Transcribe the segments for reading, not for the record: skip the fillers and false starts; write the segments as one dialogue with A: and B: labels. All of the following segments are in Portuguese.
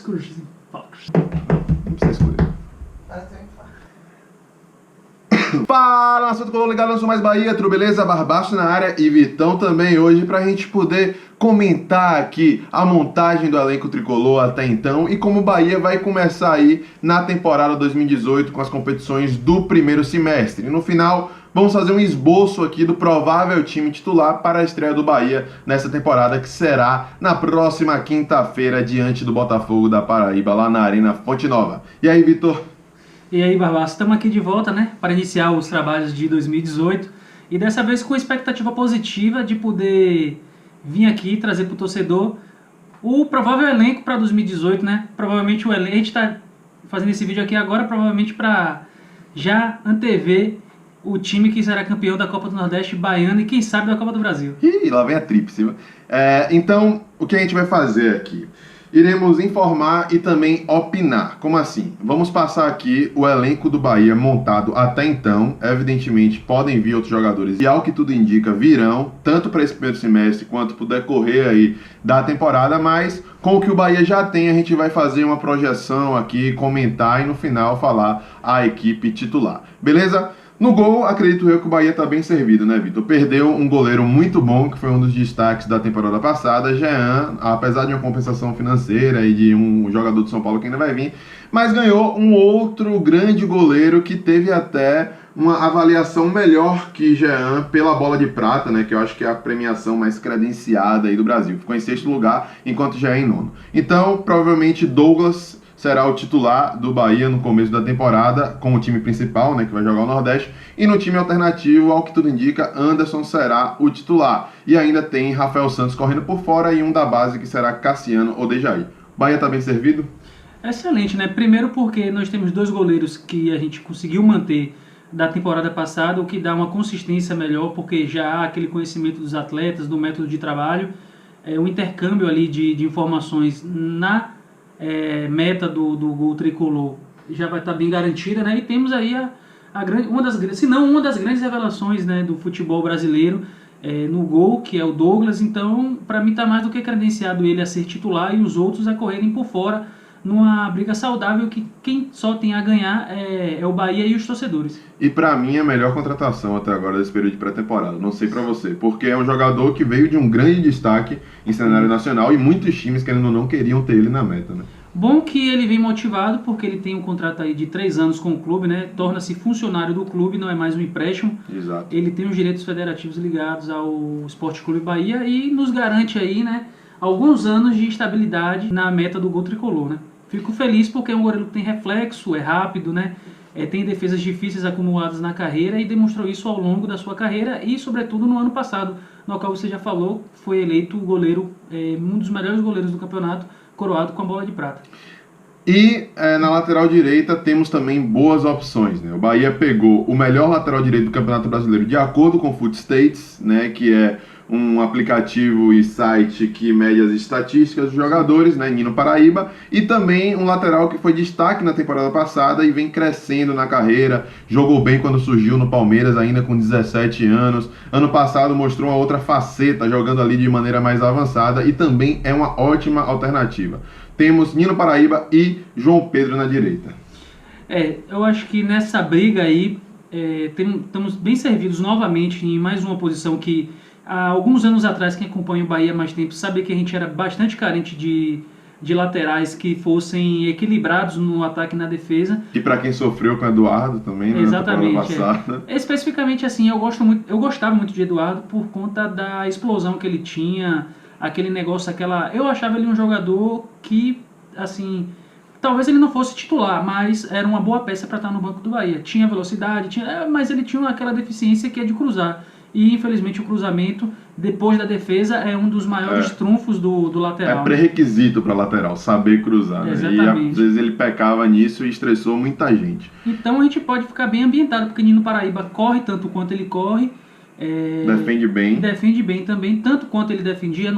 A: Crushing Fox.
B: Não precisa escolher. Fala, nação tricolor ligado, eu sou mais Bahia, tudo beleza? Barbaço na área e Vitão também hoje pra gente poder comentar aqui a montagem do elenco tricolor até então e como o Bahia vai começar aí na temporada 2018 com as competições do primeiro semestre. E no final vamos fazer um esboço aqui do provável time titular para a estreia do Bahia nessa temporada que será na próxima quinta-feira diante do Botafogo da Paraíba lá na Arena Fonte Nova. E aí, Vitor?
A: E aí, Barbaço, estamos aqui de volta, né, para iniciar os trabalhos de 2018 e dessa vez com expectativa positiva de poder vir aqui trazer para o torcedor o provável elenco para 2018, né? Provavelmente o elenco, a gente está fazendo esse vídeo aqui agora, provavelmente para já antever o time que será campeão da Copa do Nordeste baiana e quem sabe da Copa do Brasil.
B: Ih, lá vem a tríplice. Então, o que a gente vai fazer aqui? Iremos informar e também opinar. Como assim? Vamos passar aqui o elenco do Bahia montado até então. Evidentemente, podem vir outros jogadores e, ao que tudo indica, virão, tanto para esse primeiro semestre quanto para o decorrer aí da temporada, mas com o que o Bahia já tem, a gente vai fazer uma projeção aqui, comentar e no final falar a equipe titular. Beleza? No gol, acredito eu que o Bahia está bem servido, né, Vitor? Perdeu um goleiro muito bom, que foi um dos destaques da temporada passada, Jean, apesar de uma compensação financeira e de um jogador de São Paulo que ainda vai vir, mas ganhou um outro grande goleiro que teve até uma avaliação melhor que Jean pela bola de prata, né, que eu acho que é a premiação mais credenciada aí do Brasil. Ficou em sexto lugar, enquanto Jean em nono. Então, provavelmente Douglas será o titular do Bahia no começo da temporada, com o time principal, né, que vai jogar o Nordeste, e no time alternativo, ao que tudo indica, Anderson será o titular. E ainda tem Rafael Santos correndo por fora e um da base que será Cassiano ou Dejaí. Bahia está bem servido?
A: Excelente, né? Primeiro porque nós temos dois goleiros que a gente conseguiu manter da temporada passada, o que dá uma consistência melhor, porque já há aquele conhecimento dos atletas, do método de trabalho, o intercâmbio ali de informações na meta do gol tricolor já vai estar bem garantida, né? E temos aí uma das grandes revelações, né, do futebol brasileiro no gol, que é o Douglas. Então, para mim, está mais do que credenciado ele a ser titular e os outros a correrem por fora numa briga saudável que quem só tem a ganhar é o Bahia e os torcedores.
B: E pra mim é a melhor contratação até agora desse período de pré-temporada, não sei pra você, porque é um jogador que veio de um grande destaque em cenário nacional e muitos times, querendo ou não, queriam ter ele na meta, né?
A: Bom que ele vem motivado porque ele tem um contrato aí de 3 anos com o clube, né? Torna-se funcionário do clube, não é mais um empréstimo.
B: Exato.
A: Ele tem os direitos federativos ligados ao Sport Clube Bahia e nos garante aí, né, alguns anos de estabilidade na meta do gol tricolor, né? Fico feliz porque é um goleiro que tem reflexo, é rápido, né? Tem defesas difíceis acumuladas na carreira e demonstrou isso ao longo da sua carreira e, sobretudo, no ano passado, no qual você já falou, foi eleito o goleiro, um dos melhores goleiros do campeonato, coroado com a bola de prata.
B: E na lateral direita temos também boas opções, né? O Bahia pegou o melhor lateral direito do Campeonato Brasileiro de acordo com o Footstats, né, que é um aplicativo e site que mede as estatísticas dos jogadores, né, Nino Paraíba, e também um lateral que foi destaque na temporada passada e vem crescendo na carreira, jogou bem quando surgiu no Palmeiras, ainda com 17 anos, ano passado mostrou uma outra faceta, jogando ali de maneira mais avançada e também é uma ótima alternativa. Temos Nino Paraíba e João Pedro na direita.
A: Eu acho que nessa briga aí estamos bem servidos novamente em mais uma posição que há alguns anos atrás, quem acompanha o Bahia há mais tempo sabe que a gente era bastante carente de laterais que fossem equilibrados no ataque e na defesa.
B: E para quem sofreu com o Eduardo também, né,
A: exatamente,
B: na temporada passada.
A: Especificamente assim, eu gostava muito de Eduardo por conta da explosão que ele tinha, aquele negócio, eu achava ele um jogador que, assim, talvez ele não fosse titular, mas era uma boa peça para estar no banco do Bahia. Tinha velocidade, mas ele tinha aquela deficiência que é de cruzar. E, infelizmente, o cruzamento, depois da defesa, é um dos maiores trunfos do lateral.
B: É pré-requisito para lateral, saber cruzar. Né?
A: Exatamente.
B: E, às vezes, ele pecava nisso e estressou muita gente.
A: Então, a gente pode ficar bem ambientado, porque Nino Paraíba corre tanto quanto ele corre.
B: Defende bem.
A: Defende bem também, tanto quanto ele defendia.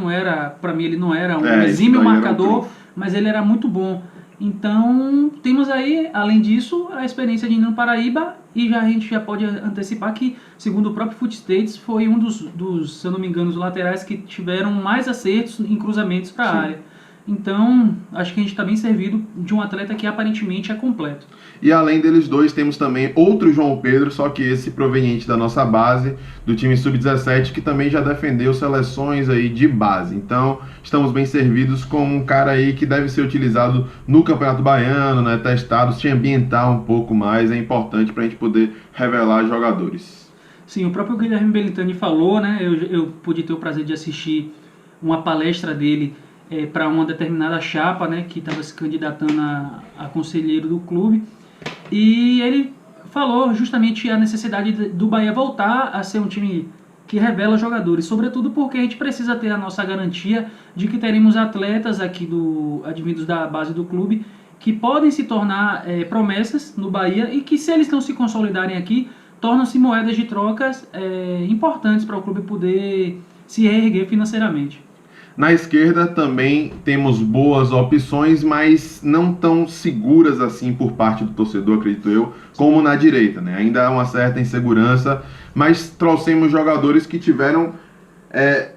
A: Para mim, ele não era um exímio marcador, mas ele era muito bom. Então, temos aí, além disso, a experiência de Nino Paraíba e a gente já pode antecipar que, segundo o próprio Footstats, foi um dos, se eu não me engano, os laterais que tiveram mais acertos em cruzamentos para a área. Então, acho que a gente está bem servido de um atleta que aparentemente é completo.
B: E além deles dois, temos também outro João Pedro, só que esse proveniente da nossa base, do time Sub-17, que também já defendeu seleções aí de base. Então, estamos bem servidos com um cara aí que deve ser utilizado no Campeonato Baiano, né, testado, se ambientar um pouco mais, é importante para a gente poder revelar jogadores.
A: Sim, o próprio Guilherme Belintani falou, né, eu pude ter o prazer de assistir uma palestra dele para uma determinada chapa, né, que estava se candidatando a conselheiro do clube, e ele falou justamente a necessidade do Bahia voltar a ser um time que revela jogadores, sobretudo porque a gente precisa ter a nossa garantia de que teremos atletas aqui advindos da base do clube que podem se tornar promessas no Bahia e que, se eles não se consolidarem aqui, tornam-se moedas de trocas importantes para o clube poder se reerguer financeiramente.
B: Na esquerda também temos boas opções, mas não tão seguras assim por parte do torcedor, acredito eu, como na direita, né? Ainda há uma certa insegurança, mas trouxemos jogadores que tiveram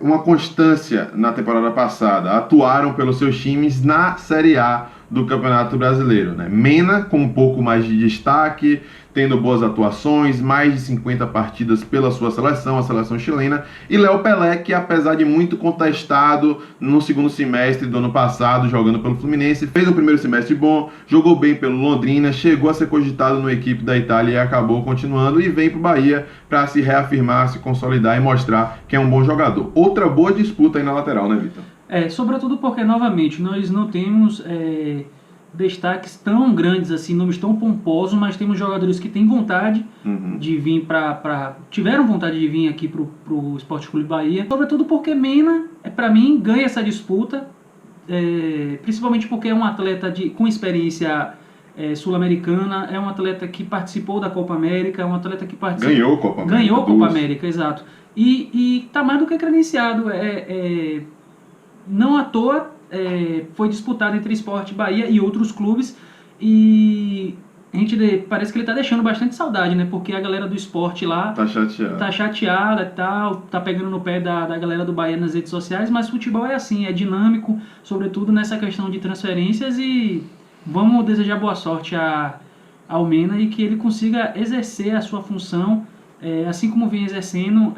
B: uma constância na temporada passada, atuaram pelos seus times na Série A do Campeonato Brasileiro, né? Mena com um pouco mais de destaque, tendo boas atuações, mais de 50 partidas pela sua seleção, a seleção chilena, e Léo Pelé, que apesar de muito contestado no segundo semestre do ano passado, jogando pelo Fluminense, fez o primeiro semestre bom, jogou bem pelo Londrina, chegou a ser cogitado na equipe da Itália e acabou continuando, e vem para o Bahia para se reafirmar, se consolidar e mostrar que é um bom jogador. Outra boa disputa aí na lateral, né, Vitor?
A: Sobretudo porque, novamente, nós não temos destaques tão grandes assim, nomes tão pomposos, mas temos jogadores que têm vontade de vir tiveram vontade de vir aqui pro Sport Clube Bahia, sobretudo porque Mena, para mim, ganha essa disputa, principalmente porque é um atleta com experiência sul-americana, é um atleta que participou da Copa América, é um atleta que
B: ganhou a Copa América.
A: Ganhou a Copa América, exato. E tá mais do que credenciado. Não à toa foi disputado entre Sport Bahia e outros clubes, e a gente parece que ele está deixando bastante saudade, né? Porque a galera do Sport lá tá chateada e tal, tá pegando no pé da galera do Bahia nas redes sociais, mas futebol é assim, é dinâmico, sobretudo nessa questão de transferências, e vamos desejar boa sorte ao Mena e que ele consiga exercer a sua função, assim como vem exercendo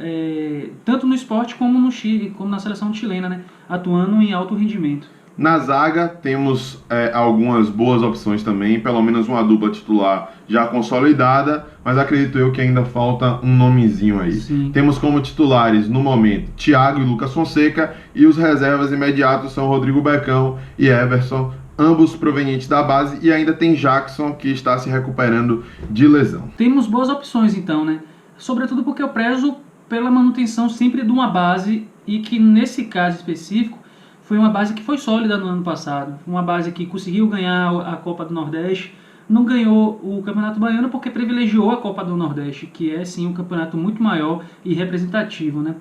A: tanto no esporte como no Chile, como na seleção chilena, né? Atuando em alto rendimento.
B: Na zaga temos algumas boas opções também, pelo menos uma dupla titular já consolidada, mas acredito eu que ainda falta um nomezinho aí.
A: Sim.
B: Temos como titulares no momento Thiago e Lucas Fonseca, e os reservas imediatos são Rodrigo Becão e Everson, ambos provenientes da base, e ainda tem Jackson, que está se recuperando de lesão.
A: Temos boas opções então, né? Sobretudo porque eu prezo pela manutenção sempre de uma base, e que nesse caso específico foi uma base que foi sólida no ano passado, uma base que conseguiu ganhar a Copa do Nordeste, não ganhou o Campeonato Baiano porque privilegiou a Copa do Nordeste, que é sim um campeonato muito maior e representativo, né?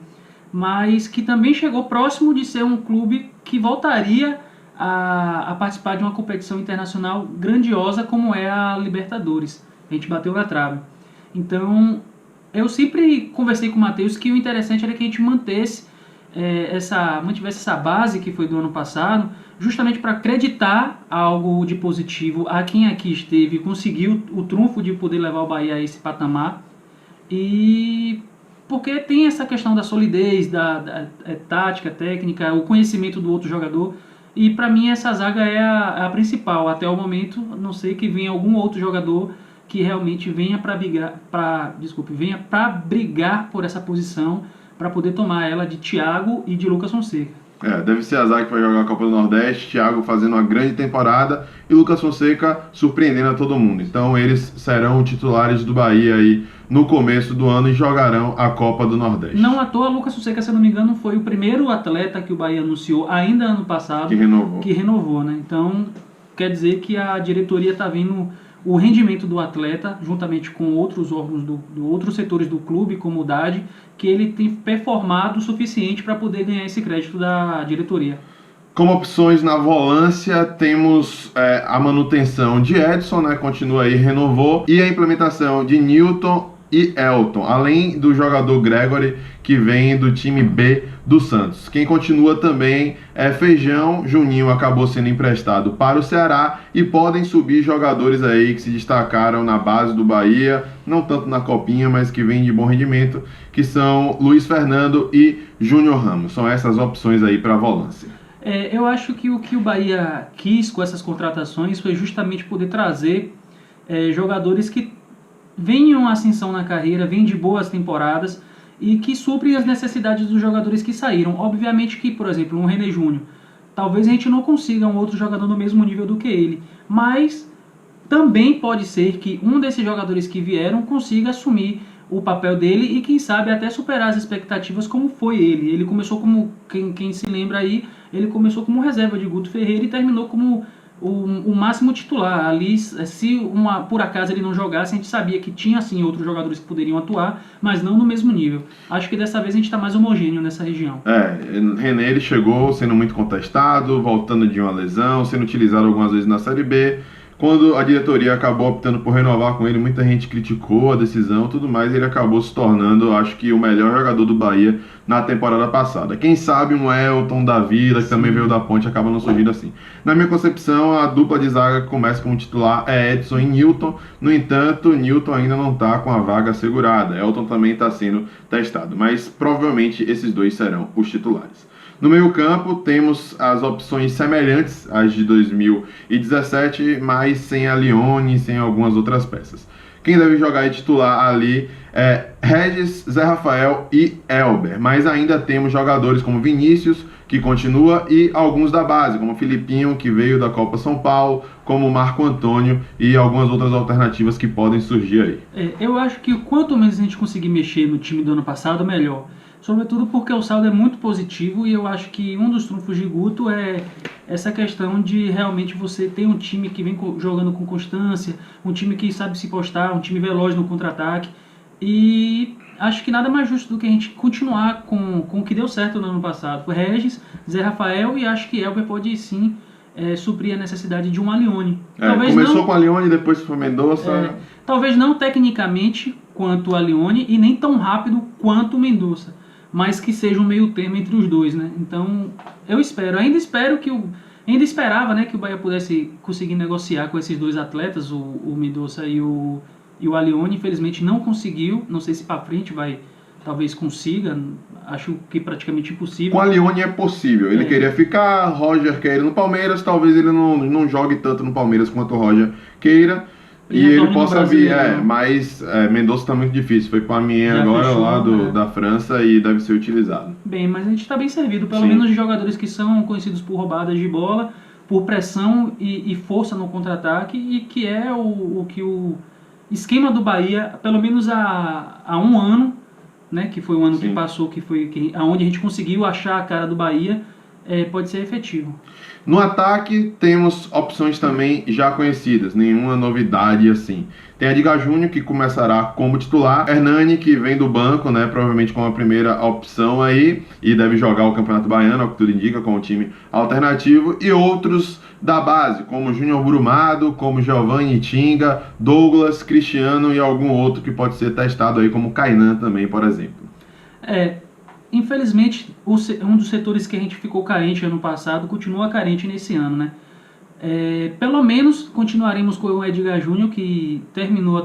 A: Mas que também chegou próximo de ser um clube que voltaria a participar de uma competição internacional grandiosa como é a Libertadores. A gente bateu na trave. Então, eu sempre conversei com o Matheus que o interessante era que a gente mantivesse essa base que foi do ano passado, justamente para acreditar algo de positivo a quem aqui esteve e conseguiu o trunfo de poder levar o Bahia a esse patamar, e porque tem essa questão da solidez, da tática, técnica, o conhecimento do outro jogador, e para mim essa zaga é a principal até o momento, a não sei que venha algum outro jogador que realmente venha para brigar por essa posição, para poder tomar ela de Thiago e de Lucas Fonseca.
B: Deve ser a zaga que vai jogar a Copa do Nordeste, Thiago fazendo uma grande temporada e Lucas Fonseca surpreendendo a todo mundo. Então eles serão titulares do Bahia aí no começo do ano e jogarão a Copa do Nordeste.
A: Não à toa, Lucas Fonseca, se eu não me engano, foi o primeiro atleta que o Bahia anunciou ainda ano passado que renovou, né? Então quer dizer que a diretoria está vendo o rendimento do atleta, juntamente com outros órgãos outros setores do clube, como o DAD, que ele tem performado o suficiente para poder ganhar esse crédito da diretoria.
B: Como opções na volância, temos a manutenção de Edson, né? Continua aí, renovou, e a implementação de Newton e Elton, além do jogador Gregory, que vem do time B do Santos. Quem continua também é Feijão. Juninho acabou sendo emprestado para o Ceará e podem subir jogadores aí que se destacaram na base do Bahia, não tanto na Copinha, mas que vêm de bom rendimento, que são Luiz Fernando e Júnior Ramos. São essas opções aí para a volância.
A: Eu acho que o que o Bahia quis com essas contratações foi justamente poder trazer jogadores que venham ascensão na carreira, vêm de boas temporadas e que suprem as necessidades dos jogadores que saíram. Obviamente que, por exemplo, um René Júnior, talvez a gente não consiga um outro jogador no mesmo nível do que ele, mas também pode ser que um desses jogadores que vieram consiga assumir o papel dele e quem sabe até superar as expectativas como foi ele. Ele começou como, quem se lembra aí, ele começou como reserva de Guto Ferreira e terminou como o máximo titular. Ali, se por acaso ele não jogasse, a gente sabia que tinha sim outros jogadores que poderiam atuar, mas não no mesmo nível. Acho que dessa vez a gente está mais homogêneo nessa região.
B: René ele chegou sendo muito contestado, voltando de uma lesão, sendo utilizado algumas vezes na Série B. Quando a diretoria acabou optando por renovar com ele, muita gente criticou a decisão e tudo mais, e ele acabou se tornando, acho que, o melhor jogador do Bahia na temporada passada. Quem sabe um Elton da vida, que também veio da Ponte, acaba não surgindo assim. Na minha concepção, a dupla de zaga que começa como titular é Edson e Nilton. No entanto, Nilton ainda não está com a vaga assegurada. Elton também está sendo testado, mas provavelmente esses dois serão os titulares. No meio-campo, temos as opções semelhantes às de 2017, mas sem a Lione e sem algumas outras peças. Quem deve jogar e titular ali é Regis, Zé Rafael e Elber, mas ainda temos jogadores como Vinícius, que continua, e alguns da base, como Filipinho, que veio da Copa São Paulo, como Marco Antônio e algumas outras alternativas que podem surgir aí.
A: Eu acho que quanto menos a gente conseguir mexer no time do ano passado, melhor. Sobretudo porque o saldo é muito positivo e eu acho que um dos trunfos de Guto é essa questão de realmente você ter um time que vem jogando com constância, um time que sabe se postar, um time veloz no contra-ataque. E acho que nada mais justo do que a gente continuar com o que deu certo no ano passado. Foi Regis, Zé Rafael e acho que Elber pode sim suprir a necessidade de um Alione.
B: Começou não, com a Alione, depois foi Mendonça.
A: Talvez não tecnicamente quanto o Alione e nem tão rápido quanto o Mendonça, mas que seja um meio termo entre os dois, né? Então, ainda esperava, né, que o Bahia pudesse conseguir negociar com esses dois atletas, o Mendonça e o Alione. Infelizmente não conseguiu, não sei se para frente talvez consiga, acho que praticamente impossível.
B: Com o Alione é possível, ele queria ficar, Roger quer ir no Palmeiras, talvez ele não jogue tanto no Palmeiras quanto o Roger queira. E ele possa vir, mas Mendonça está muito difícil. Foi com a minha agora fechou, lá da França e deve ser utilizado.
A: Bem, mas a gente está bem servido, pelo menos de jogadores que são conhecidos por roubadas de bola, por pressão e força no contra-ataque, e que é o que o esquema do Bahia, pelo menos há um ano, né, que foi o ano que passou, que foi onde a gente conseguiu achar a cara do Bahia, pode ser efetivo.
B: No ataque, temos opções também já conhecidas, nenhuma novidade assim. Tem Edgar Júnior, que começará como titular, Hernani, que vem do banco, né, provavelmente como a primeira opção aí, e deve jogar o Campeonato Baiano, ao que tudo indica, com o time alternativo, e outros da base, como Júnior Brumado, como Giovanni Tinga, Douglas, Cristiano e algum outro que pode ser testado aí, como Kainan também, por exemplo.
A: Infelizmente, um dos setores que a gente ficou carente ano passado continua carente nesse ano, né? Pelo menos continuaremos com o Edgar Júnior, que terminou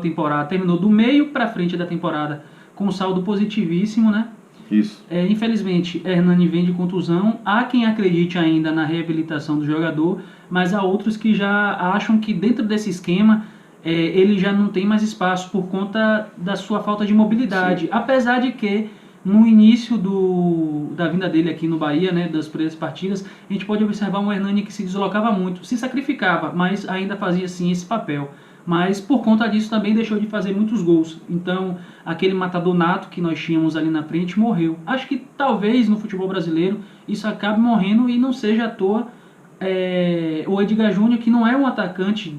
A: do meio para frente da temporada com um saldo positivíssimo, né?
B: Isso.
A: Infelizmente, Hernani vem de contusão. Há quem acredite ainda na reabilitação do jogador, mas há outros que já acham que dentro desse esquema ele já não tem mais espaço por conta da sua falta de mobilidade. Sim. Apesar de que no início da vinda dele aqui no Bahia, né, das primeiras partidas, a gente pode observar um Hernani que se deslocava muito, se sacrificava, mas ainda fazia sim esse papel. Mas por conta disso também deixou de fazer muitos gols. Então aquele matador nato que nós tínhamos ali na frente morreu. Acho que talvez no futebol brasileiro isso acabe morrendo e não seja à toa o Edgar Júnior, que não é um atacante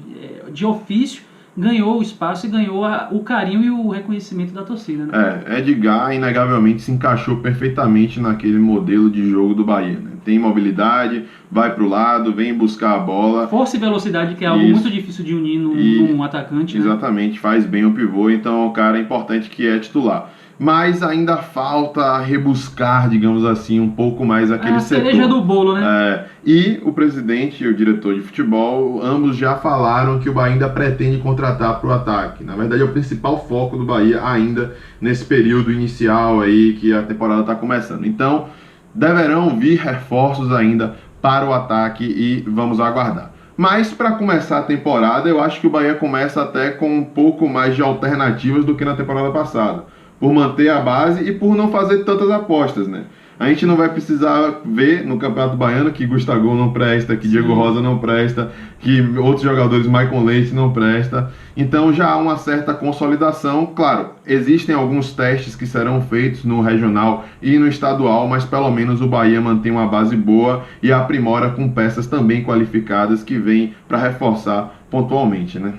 A: de ofício, ganhou o espaço e ganhou o carinho e o reconhecimento da torcida, né?
B: Edgar inegavelmente se encaixou perfeitamente naquele modelo de jogo do Bahia, né? Tem mobilidade, vai para o lado, vem buscar a bola.
A: Força e velocidade, que é algo muito difícil de unir num atacante, né?
B: Exatamente, faz bem o pivô, então é um cara importante que é titular. Mas ainda falta rebuscar, digamos assim, um pouco mais aquele setor.
A: A cereja do bolo, né?
B: E o presidente e o diretor de futebol, ambos já falaram que o Bahia ainda pretende contratar para o ataque. Na verdade, é o principal foco do Bahia ainda nesse período inicial aí que a temporada está começando. Então, deverão vir reforços ainda para o ataque e vamos aguardar. Mas para começar a temporada, eu acho que o Bahia começa até com um pouco mais de alternativas do que na temporada passada, por manter a base e por não fazer tantas apostas, né? A gente não vai precisar ver no Campeonato Baiano que Gustavo não presta, que Diego Rosa não presta, que outros jogadores, Maicon Leite, não presta. Então já há uma certa consolidação. Claro, existem alguns testes que serão feitos no regional e no estadual, mas pelo menos o Bahia mantém uma base boa e aprimora com peças também qualificadas que vêm para reforçar pontualmente, né?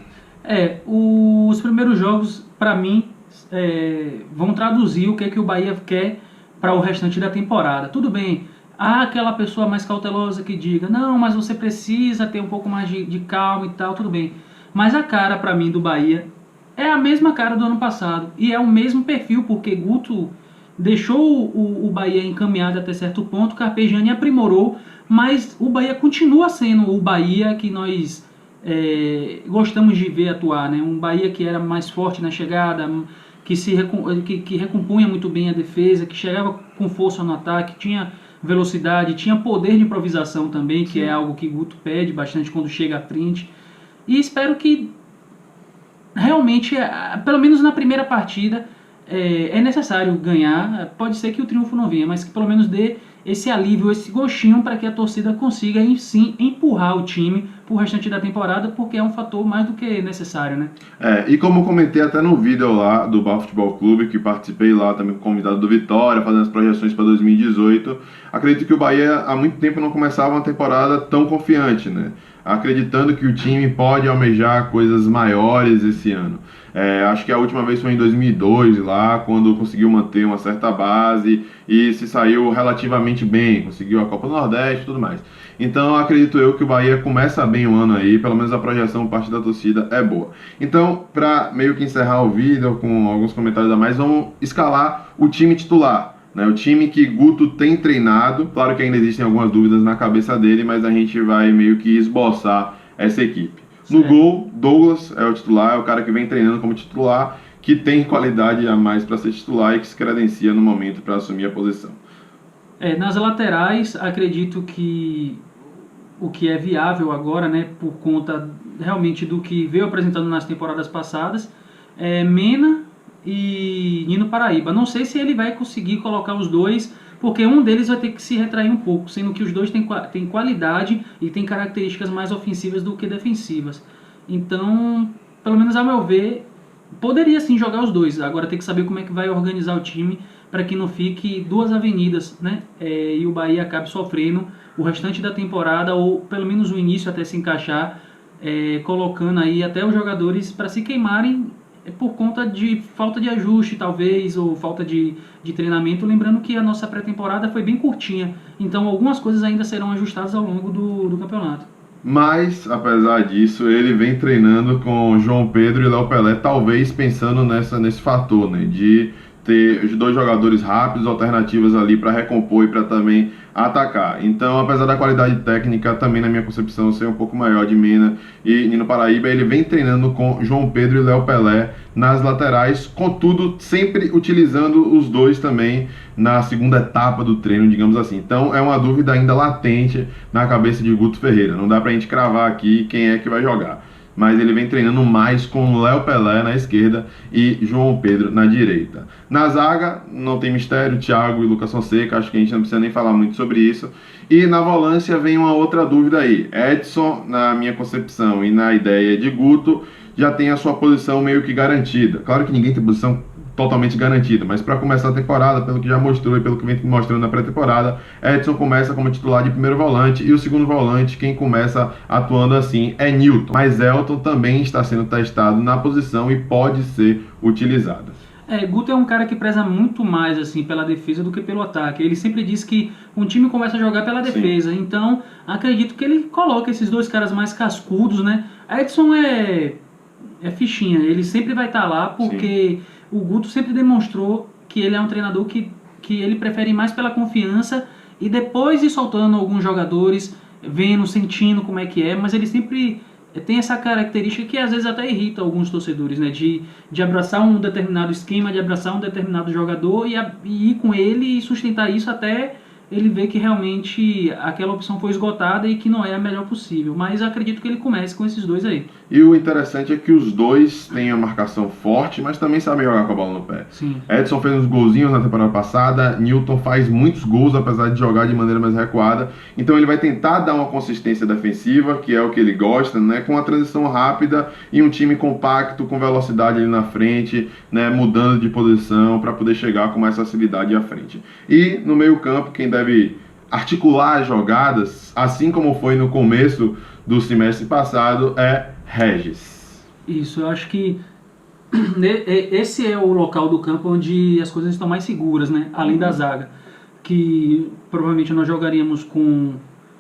A: Os primeiros jogos, para mim, vão traduzir o que é que o Bahia quer para o restante da temporada. Tudo bem, há aquela pessoa mais cautelosa que diga, não, mas você precisa ter um pouco mais de calma e tal, tudo bem. Mas a cara, para mim, do Bahia é a mesma cara do ano passado. E é o mesmo perfil, porque Guto deixou o Bahia encaminhado até certo ponto, Carpegiani aprimorou, mas o Bahia continua sendo o Bahia que nós gostamos de ver atuar, né? Um Bahia que era mais forte na chegada, que recompunha muito bem a defesa, que chegava com força no ataque, tinha velocidade, tinha poder de improvisação também, que é algo que Guto pede bastante quando chega à frente. E espero que realmente, pelo menos na primeira partida, é necessário ganhar. Pode ser que o triunfo não venha, mas que pelo menos dê esse alívio, esse gostinho para que a torcida consiga, sim, empurrar o time pro restante da temporada, porque é um fator mais do que necessário, né?
B: E como eu comentei até no vídeo lá do Bahia Futebol Clube, que participei lá também com o convidado do Vitória, fazendo as projeções para 2018, acredito que o Bahia há muito tempo não começava uma temporada tão confiante, né? Acreditando que o time pode almejar coisas maiores esse ano. Acho que a última vez foi em 2002, lá, quando conseguiu manter uma certa base e se saiu relativamente bem, conseguiu a Copa do Nordeste e tudo mais. Então acredito eu que o Bahia começa bem o ano aí, pelo menos a projeção por parte da torcida é boa. Então, para meio que encerrar o vídeo com alguns comentários a mais, vamos escalar o time titular. O time que Guto tem treinado. Claro que ainda existem algumas dúvidas na cabeça dele, mas a gente vai meio que esboçar essa equipe. No gol, Douglas é o titular, é o cara que vem treinando como titular, que tem qualidade a mais para ser titular e que se credencia no momento para assumir a posição.
A: Nas laterais, acredito que o que é viável agora, né, por conta realmente do que veio apresentando nas temporadas passadas, é Mena e Nino Paraíba. Não sei se ele vai conseguir colocar os dois, porque um deles vai ter que se retrair um pouco, sendo que os dois têm qualidade e têm características mais ofensivas do que defensivas. Então, pelo menos a meu ver, poderia sim jogar os dois. Agora tem que saber como é que vai organizar o time para que não fique duas avenidas, né? E o Bahia acabe sofrendo o restante da temporada, ou pelo menos o início até se encaixar, colocando aí até os jogadores para se queimarem por conta de falta de ajuste, talvez, ou falta de treinamento. Lembrando que a nossa pré-temporada foi bem curtinha, então algumas coisas ainda serão ajustadas ao longo do campeonato.
B: Mas, apesar disso, ele vem treinando com João Pedro e Léo Pelé, talvez pensando nesse fator, né, de ter os dois jogadores rápidos, alternativas ali para recompor e para também atacar. Então, apesar da qualidade técnica, também na minha concepção, ser um pouco maior de Mena e Nino Paraíba, ele vem treinando com João Pedro e Léo Pelé nas laterais, contudo, sempre utilizando os dois também na segunda etapa do treino, digamos assim. Então, é uma dúvida ainda latente na cabeça de Guto Ferreira. Não dá pra gente cravar aqui quem é que vai jogar. Mas ele vem treinando mais com Léo Pelé na esquerda e João Pedro na direita. Na zaga, não tem mistério, Thiago e Lucas Fonseca, acho que a gente não precisa nem falar muito sobre isso. E na volância vem uma outra dúvida aí. Edson, na minha concepção e na ideia de Guto, já tem a sua posição meio que garantida. Claro que ninguém tem posição totalmente garantida, mas para começar a temporada, pelo que já mostrou e pelo que vem mostrando na pré-temporada, Edson começa como titular de primeiro volante e o segundo volante, quem começa atuando assim é Newton, mas Elton também está sendo testado na posição e pode ser utilizado.
A: Guto é um cara que preza muito mais assim pela defesa do que pelo ataque. Ele sempre diz que um time começa a jogar pela defesa. Sim. Então, acredito que ele coloca esses dois caras mais cascudos, né? Edson é fichinha, ele sempre vai estar lá porque o Guto sempre demonstrou que ele é um treinador que ele prefere mais pela confiança e depois ir soltando alguns jogadores, vendo, sentindo como é que é, mas ele sempre tem essa característica que às vezes até irrita alguns torcedores, né? De abraçar um determinado esquema, de abraçar um determinado jogador e ir com ele e sustentar isso até ele ver que realmente aquela opção foi esgotada e que não é a melhor possível. Mas acredito que ele comece com esses dois aí.
B: E o interessante é que os dois têm a marcação forte, mas também sabem jogar com a bola no pé.
A: Sim.
B: Edson fez uns golzinhos na temporada passada, Newton faz muitos gols, apesar de jogar de maneira mais recuada. Então ele vai tentar dar uma consistência defensiva, que é o que ele gosta, né? Com uma transição rápida e um time compacto, com velocidade ali na frente, né? Mudando de posição para poder chegar com mais facilidade à frente. E no meio campo, quem deve articular as jogadas, assim como foi no começo do semestre passado, é Regis.
A: Isso, eu acho que esse é o local do campo onde as coisas estão mais seguras, né? Além da zaga, que provavelmente nós jogaríamos com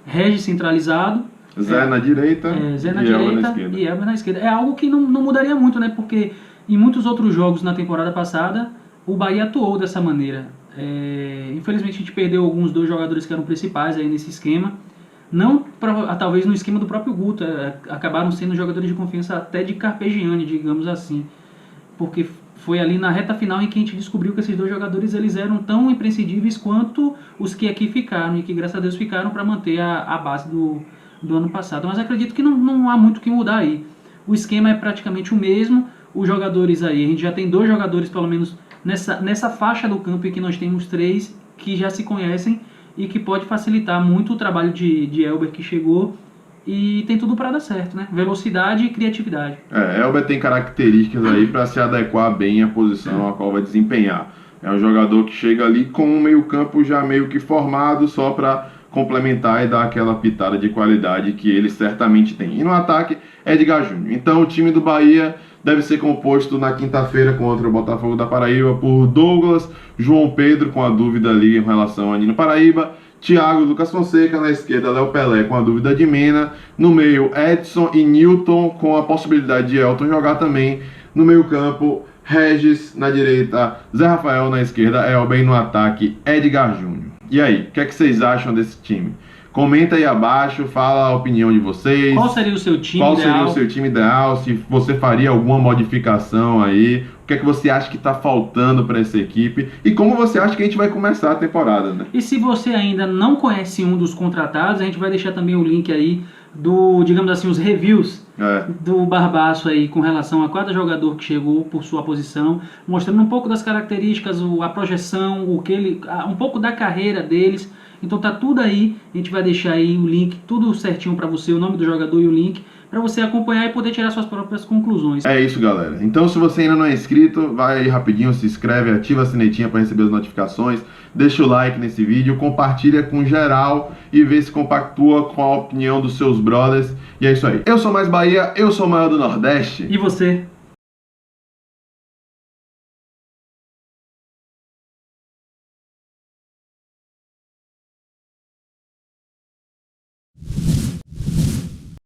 A: Regis centralizado,
B: Zé na direita,
A: Zé na direita e Elber na esquerda. É algo que não mudaria muito, né? Porque em muitos outros jogos na temporada passada o Bahia atuou dessa maneira. Infelizmente a gente perdeu alguns dois jogadores que eram principais aí nesse esquema, não talvez no esquema do próprio Guto, acabaram sendo jogadores de confiança até de Carpegiani, digamos assim, porque foi ali na reta final em que a gente descobriu que esses dois jogadores eles eram tão imprescindíveis quanto os que aqui ficaram e que graças a Deus ficaram para manter a base do ano passado. Mas acredito que não há muito o que mudar aí, o esquema é praticamente o mesmo, os jogadores aí, a gente já tem dois jogadores pelo menos nessa faixa do campo em que nós temos três que já se conhecem e que pode facilitar muito o trabalho de Elber que chegou e tem tudo para dar certo, né? Velocidade e criatividade.
B: Elber tem características aí para se adequar bem à posição a qual vai desempenhar. É um jogador que chega ali com um meio campo já meio que formado só para complementar e dar aquela pitada de qualidade que ele certamente tem. E no ataque, Edgar Júnior. Então o time do Bahia deve ser composto na quinta-feira contra o Botafogo da Paraíba por Douglas, João Pedro, com a dúvida ali em relação a Nino Paraíba, Thiago, Lucas Fonseca, na esquerda Léo Pelé com a dúvida de Mena, no meio Edson e Newton com a possibilidade de Elton jogar também, no meio campo Regis, na direita Zé Rafael, na esquerda Elber, no ataque Edgar Júnior. E aí, o que é que vocês acham desse time? Comenta aí abaixo, fala a opinião de vocês.
A: Qual seria o seu time ideal?
B: Qual seria o seu time ideal? Se você faria alguma modificação aí? O que é que você acha que está faltando para essa equipe? E como você acha que a gente vai começar a temporada, né?
A: E se você ainda não conhece um dos contratados, a gente vai deixar também o link aí do, digamos assim, os reviews do Barbaço aí com relação a cada jogador que chegou por sua posição, mostrando um pouco das características, a projeção, um pouco da carreira deles. Então tá tudo aí, a gente vai deixar aí o link, tudo certinho para você, o nome do jogador e o link, para você acompanhar e poder tirar suas próprias conclusões.
B: É isso, galera. Então se você ainda não é inscrito, vai aí rapidinho, se inscreve, ativa a sinetinha para receber as notificações, deixa o like nesse vídeo, compartilha com geral e vê se compactua com a opinião dos seus brothers. E é isso aí. Eu sou Mais Bahia, eu sou o maior do Nordeste.
A: E você?